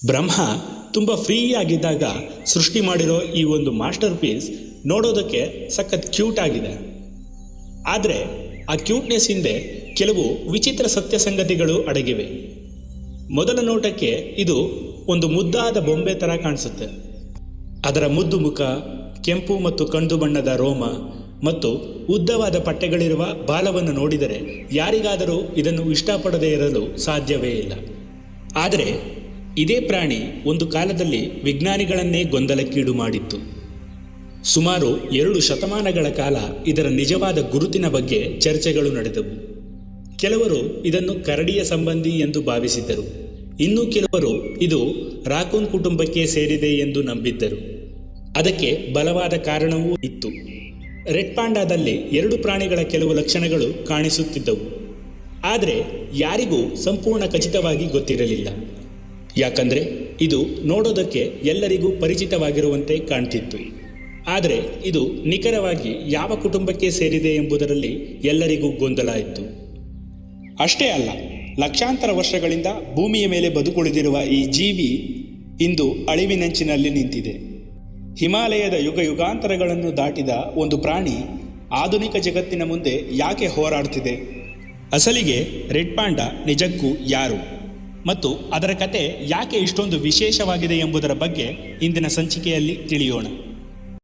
ಬ್ರಹ್ಮ ತುಂಬ ಫ್ರೀ ಆಗಿದ್ದಾಗ ಸೃಷ್ಟಿ ಮಾಡಿರೋ ಈ ಒಂದು ಮಾಸ್ಟರ್ ಪೀಸ್ ನೋಡೋದಕ್ಕೆ ಸಖತ್ ಕ್ಯೂಟ್ ಆಗಿದೆ. ಆದರೆ ಆ ಕ್ಯೂಟ್ನೆಸ್ ಹಿಂದೆ ಕೆಲವು ವಿಚಿತ್ರ ಸತ್ಯ ಸಂಗತಿಗಳು ಅಡಗಿವೆ. ಮೊದಲ ನೋಟಕ್ಕೆ ಇದು ಒಂದು ಮುದ್ದಾದ ಬೊಂಬೆ ಥರ ಕಾಣಿಸುತ್ತೆ. ಅದರ ಮುದ್ದು ಮುಖ, ಕೆಂಪು ಮತ್ತು ಕಂದು ಬಣ್ಣದ ರೋಮ ಮತ್ತು ಉದ್ದವಾದ ಪಟ್ಟೆಗಳಿರುವ ಬಾಲವನ್ನು ನೋಡಿದರೆ ಯಾರಿಗಾದರೂ ಇದನ್ನು ಇಷ್ಟಪಡದೇ ಇರಲು ಸಾಧ್ಯವೇ ಇಲ್ಲ. ಆದರೆ ಇದೇ ಪ್ರಾಣಿ ಒಂದು ಕಾಲದಲ್ಲಿ ವಿಜ್ಞಾನಿಗಳನ್ನೇ ಗೊಂದಲಕ್ಕೀಡು ಮಾಡಿತ್ತು. ಸುಮಾರು 2 ಶತಮಾನಗಳ ಕಾಲ ಇದರ ನಿಜವಾದ ಗುರುತಿನ ಬಗ್ಗೆ ಚರ್ಚೆಗಳು ನಡೆದವು. ಕೆಲವರು ಇದನ್ನು ಕರಡಿಯ ಸಂಬಂಧಿ ಎಂದು ಭಾವಿಸಿದ್ದರು. ಇನ್ನು ಕೆಲವರು ಇದು ರಾಕೂನ್ ಕುಟುಂಬಕ್ಕೆ ಸೇರಿದೆ ಎಂದು ನಂಬಿದ್ದರು. ಅದಕ್ಕೆ ಬಲವಾದ ಕಾರಣವೂ ಇತ್ತು. ರೆಡ್ ಪಾಂಡಾದಲ್ಲಿ 2 ಪ್ರಾಣಿಗಳ ಕೆಲವು ಲಕ್ಷಣಗಳು ಕಾಣಿಸುತ್ತಿದ್ದವು. ಆದರೆ ಯಾರಿಗೂ ಸಂಪೂರ್ಣ ಖಚಿತವಾಗಿ ಗೊತ್ತಿರಲಿಲ್ಲ. ಯಾಕಂದರೆ ಇದು ನೋಡೋದಕ್ಕೆ ಎಲ್ಲರಿಗೂ ಪರಿಚಿತವಾಗಿರುವಂತೆ ಕಾಣ್ತಿತ್ತು. ಆದರೆ ಇದು ನಿಖರವಾಗಿ ಯಾವ ಕುಟುಂಬಕ್ಕೆ ಸೇರಿದೆ ಎಂಬುದರಲ್ಲಿ ಎಲ್ಲರಿಗೂ ಗೊಂದಲ ಇತ್ತು. ಅಷ್ಟೇ ಅಲ್ಲ, ಲಕ್ಷಾಂತರ ವರ್ಷಗಳಿಂದ ಭೂಮಿಯ ಮೇಲೆ ಬದುಕುಳಿದಿರುವ ಈ ಜೀವಿ ಇಂದು ಅಳಿವಿನಂಚಿನಲ್ಲಿ ನಿಂತಿದೆ. ಹಿಮಾಲಯದ ಯುಗಾಂತರಗಳನ್ನು ದಾಟಿದ ಒಂದು ಪ್ರಾಣಿ ಆಧುನಿಕ ಜಗತ್ತಿನ ಮುಂದೆ ಯಾಕೆ ಹೋರಾಡ್ತಿದೆ? ಅಸಲಿಗೆ ರೆಡ್ ಪಾಂಡಾ ನಿಜಕ್ಕೂ ಯಾರು ಮತ್ತು ಅದರ ಕತೆ ಯಾಕೆ ಇಷ್ಟೊಂದು ವಿಶೇಷವಾಗಿದೆ ಎಂಬುದರ ಬಗ್ಗೆ ಇಂದಿನ ಸಂಚಿಕೆಯಲ್ಲಿ ತಿಳಿಯೋಣ.